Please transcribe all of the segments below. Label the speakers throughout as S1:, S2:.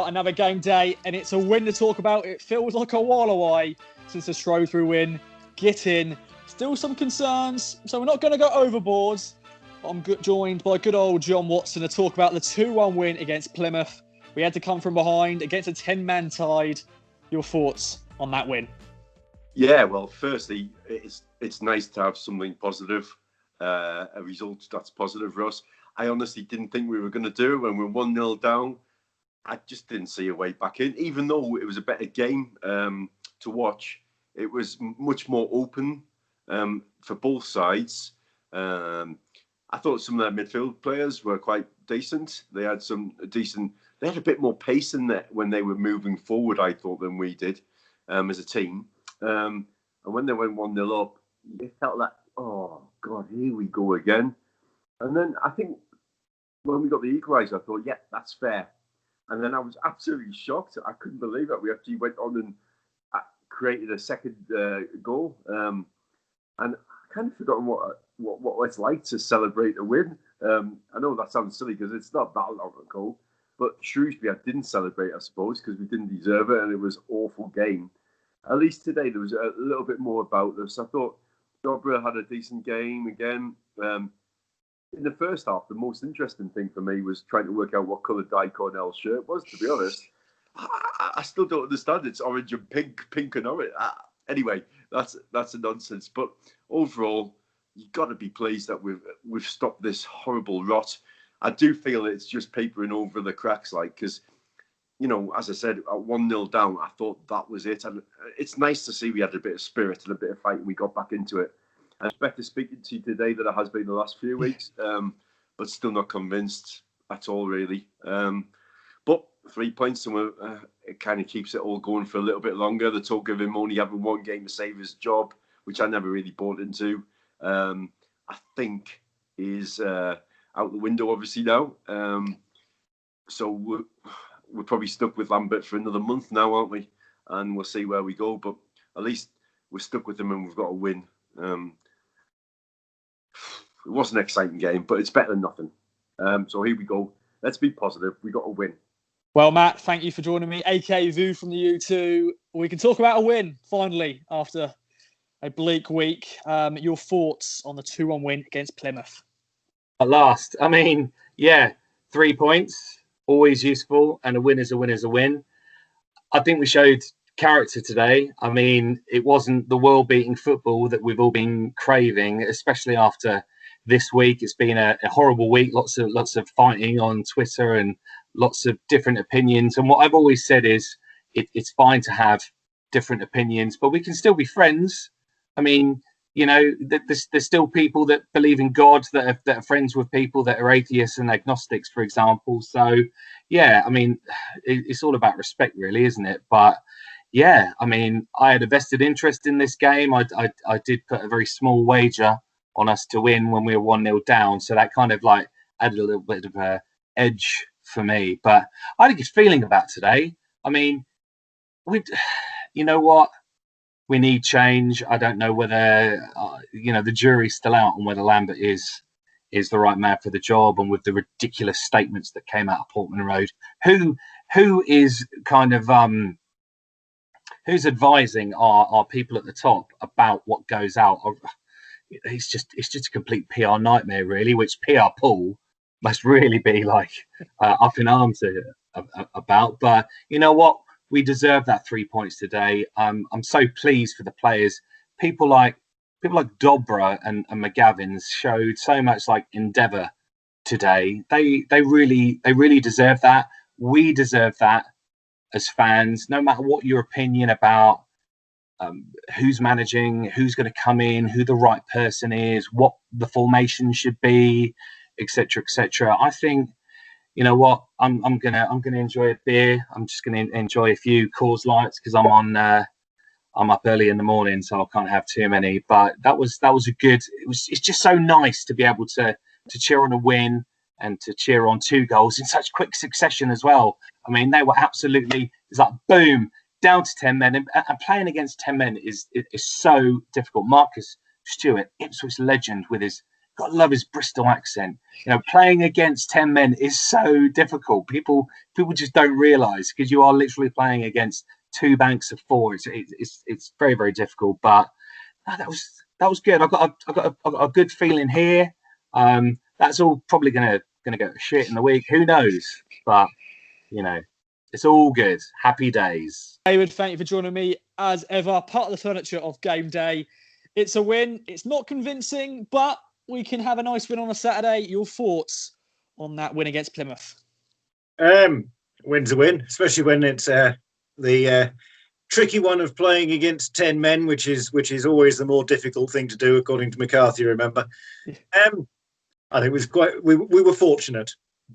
S1: another game day, and it's a win to talk about. It feels like a while away since the Shrewsbury win. Get in. Still some concerns, so we're not going to go overboard. I'm joined by good old John Watson to talk about the 2-1 win against Plymouth. We had to come from behind against a 10-man tide. Your thoughts on that win?
S2: Yeah, well, firstly, it's nice to have something positive, a result that's positive for us. I honestly didn't think we were going to do it when we were 1-0 down. I just didn't see a way back in, even though it was a better game to watch. It was much more open for both sides. I thought some of their midfield players were quite decent. They had they had a bit more pace in there when they were moving forward, I thought, than we did as a team. And when they went 1-0 up, it felt like, oh, God, here we go again. And then I think when we got the equaliser, I thought, yeah, that's fair. And then I was absolutely shocked. I couldn't believe it. We actually went on and created a second goal. And I kind of forgotten what it's like to celebrate a win. I know that sounds silly because it's not that long ago. But Shrewsbury, I didn't celebrate, I suppose, because we didn't deserve it and it was an awful game. At least today, there was a little bit more about this. I thought Dobra had a decent game again. In the first half, the most interesting thing for me was trying to work out what colour Di Cornell's shirt was, to be honest. I still don't understand. It's orange and pink and orange. Anyway, that's a nonsense. But overall, you've got to be pleased that we've stopped this horrible rot. I do feel it's just papering over the cracks, because, as I said, at 1-0 down, I thought that was it. And it's nice to see we had a bit of spirit and a bit of fight and we got back into it. I expect to speak to you today that it has been the last few weeks, but still not convinced at all, really. But 3 points, and it kind of keeps it all going for a little bit longer. The talk of him only having one game to save his job, which I never really bought into, I think is out the window, obviously, now. So we're probably stuck with Lambert for another month now, aren't we? And we'll see where we go. But at least we're stuck with him and we've got a win. It wasn't an exciting game, but it's better than nothing. So here we go. Let's be positive. We got a win.
S1: Well, Matt, thank you for joining me. AK Vu from the U2. We can talk about a win, finally, after a bleak week. Your thoughts on the 2-1 win against Plymouth?
S3: At last. 3 points, always useful, and a win is a win is a win. I think we showed character today. It wasn't the world-beating football that we've all been craving, especially after this week. It's been a horrible week, lots of fighting on Twitter and lots of different opinions. And what I've always said is it's fine to have different opinions, but we can still be friends. There's still people that believe in God that are friends with people that are atheists and agnostics, for example. So, yeah, it's all about respect, really, isn't it? But yeah, I had a vested interest in this game. I did put a very small wager on us to win when we were 1-0 down. So that kind of added a little bit of a edge for me. But I had a good feeling about today. You know what? We need change. I don't know whether, the jury's still out on whether Lambert is the right man for the job. And with the ridiculous statements that came out of Portman Road, who is kind of, who's advising our people at the top about what goes out? It's just a complete PR nightmare, really, which PR Paul must really be up in arms about. But you know what? We deserve that 3 points today. I'm so pleased for the players. People like Dobra and McGavins showed so much endeavour today. They really deserve that. We deserve that as fans. No matter what your opinion about who's managing, who's going to come in, who the right person is, what the formation should be, etc., etc. I think, you know what, I'm gonna enjoy a beer. I'm just gonna enjoy a few Coors Lights because I'm up early in the morning, so I can't have too many. But that was a good. It's just so nice to be able to cheer on a win and to cheer on 2 goals in such quick succession as well. They were absolutely, it's like boom, down to 10 men, and playing against 10 men is so difficult. Marcus Stewart, Ipswich legend, with his got to love his Bristol accent. Playing against 10 men is so difficult. People just don't realise, because you are literally playing against two banks of four. It's very, very difficult. But no, that was good. I got a good feeling here. That's all probably gonna go to shit in the week. Who knows? But it's all good. Happy days.
S1: David, thank you for joining me as ever. Part of the furniture of game day. It's a win. It's not convincing, but we can have a nice win on a Saturday. Your thoughts on that win against Plymouth?
S4: Win's a win, especially when it's the tricky one of playing against 10 men, which is always the more difficult thing to do, according to McCarthy. Remember, I think it was we were fortunate.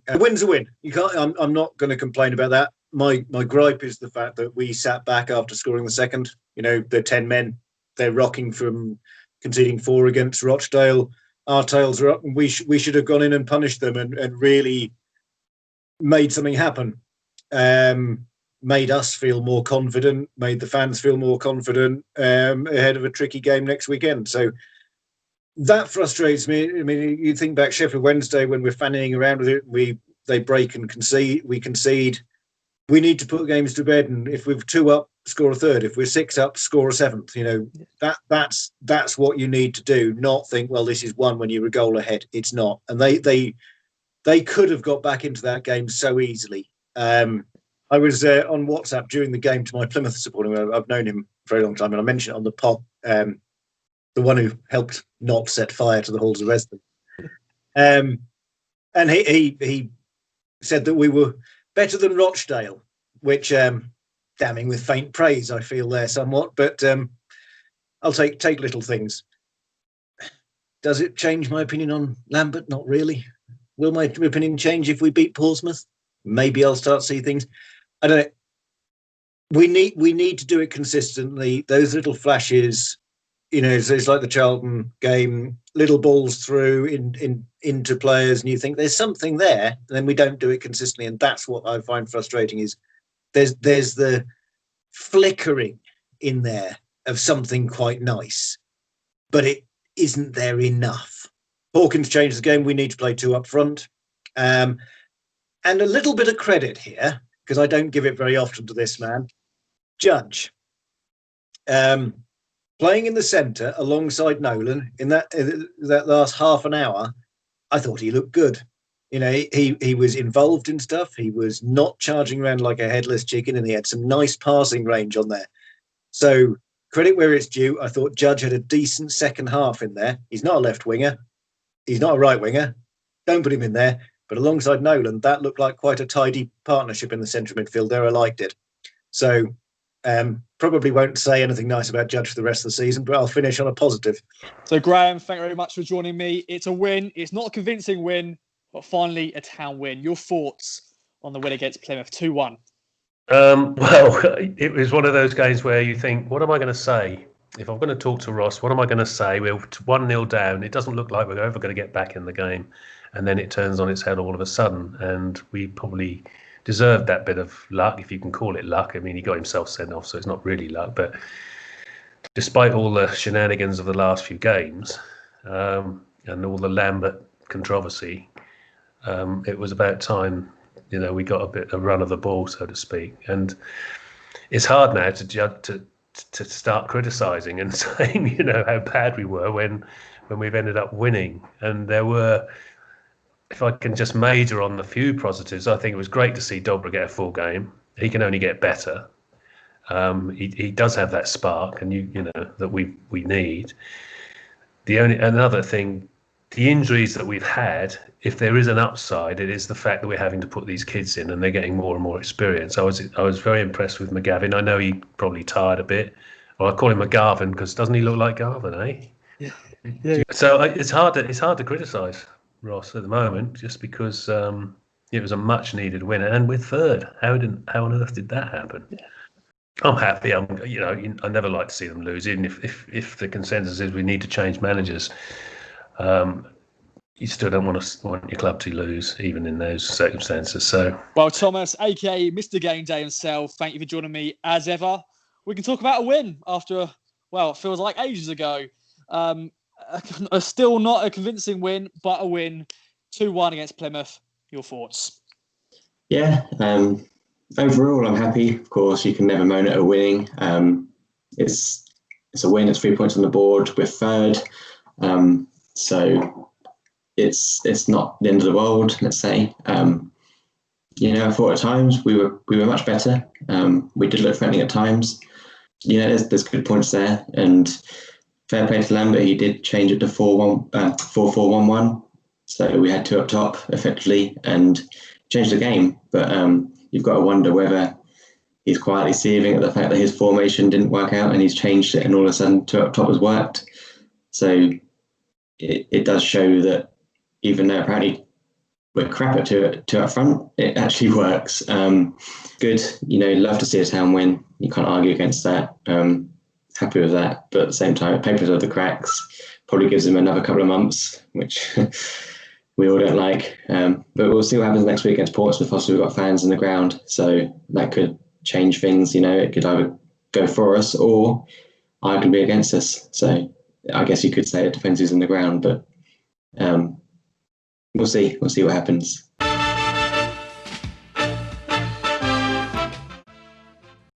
S4: A win's a win. You can't. I'm not going to complain about that. My gripe is the fact that we sat back after scoring the second. The 10 men, they're rocking from conceding 4 against Rochdale. Our tails are up, and we should have gone in and punished them and really made something happen. Made us feel more confident, made the fans feel more confident ahead of a tricky game next weekend. So that frustrates me. I mean, you think back Sheffield Wednesday when we're fanning around with it, they break and concede. We concede. We need to put games to bed, and if we're 2 up, score a third. If we're 6 up, score a 7th. That's what you need to do. Not think, well, this is one when you're a goal ahead. It's not. And they could have got back into that game so easily. I was on WhatsApp during the game to my Plymouth supporter. I've known him for a long time, and I mentioned it on the pod. The one who helped not set fire to the halls of residence. And he said that we were better than Rochdale, which damning with faint praise, I feel there somewhat. But I'll take little things. Does it change my opinion on Lambert? Not really. Will my opinion change if we beat Portsmouth? Maybe I'll start to see things. I don't know. We need to do it consistently. Those little flashes, it's like the Charlton game, little balls through into players, and you think there's something there, and then we don't do it consistently, and that's what I find frustrating. Is there's the flickering in there of something quite nice, but it isn't there enough. Hawkins changed the game. We need to play 2 up front, and a little bit of credit here, because I don't give it very often to this man, Judge. Playing in the centre alongside Nolan in that last half an hour, I thought he looked good. He was involved in stuff. He was not charging around like a headless chicken, and he had some nice passing range on there. So credit where it's due. I thought Judge had a decent second half in there. He's not a left winger. He's not a right winger. Don't put him in there. But alongside Nolan, that looked like quite a tidy partnership in the central midfield there. I liked it. So probably won't say anything nice about Judge for the rest of the season, but I'll finish on a positive.
S1: So, Graham, thank you very much for joining me. It's a win. It's not a convincing win, but finally a town win. Your thoughts on the win against Plymouth, 2-1?
S5: Well, it was one of those games where you think, what am I going to say? If I'm going to talk to Ross, what am I going to say? We're 1-0 down. It doesn't look like we're ever going to get back in the game. And then it turns on its head all of a sudden. And we probably deserved that bit of luck, if you can call it luck. I mean, he got himself sent off, so it's not really luck. But despite all the shenanigans of the last few games and all the Lambert controversy, it was about time, we got a run of the ball, so to speak. And it's hard now to start criticising and saying, how bad we were when we've ended up winning. And there were, if I can just major on the few positives, I think it was great to see Dobra get a full game. He can only get better. He does have that spark, and that we need. Another thing, the injuries that we've had, if there is an upside, it is the fact that we're having to put these kids in and they're getting more and more experience. I was very impressed with McGavin. I know he probably tired a bit. Well, I call him McGarvin because doesn't he look like Garvin, eh? Yeah. So it's hard to criticise Ross at the moment, just because it was a much needed win, and we're third. How on earth did that happen? Yeah. I'm happy. I never like to see them lose, even if the consensus is we need to change managers. You still don't want your club to lose, even in those circumstances. So,
S1: well, Thomas, aka Mr. Game Day himself, thank you for joining me as ever. We can talk about a win after it feels like ages ago. Still not a convincing win, but a win. 2-1 against Plymouth. Your thoughts?
S6: Yeah, overall, I'm happy. Of course, you can never moan at a winning. It's a win. It's 3 points on the board. We're third, so it's not the end of the world. Let's say. I thought at times we were much better. We did look threatening at times. There's good points there, and fair play to Lambert. He did change it to 4-4-1-1. So we had 2 up top effectively and changed the game. But you've got to wonder whether he's quietly seething at the fact that his formation didn't work out and he's changed it and all of a sudden 2 up top has worked. So it does show that even though apparently we're crap at 2 up front, it actually works. Good. Love to see a Town win. You can't argue against that. Happy with that. But at the same time, it papers over the cracks. Probably gives him another couple of months, which we all don't like. But we'll see what happens next week against Portsmouth. Obviously, we've got fans in the ground, so that could change things. It could either go for us or arguably against us. So I guess you could say it depends who's in the ground, but we'll see. We'll see what happens.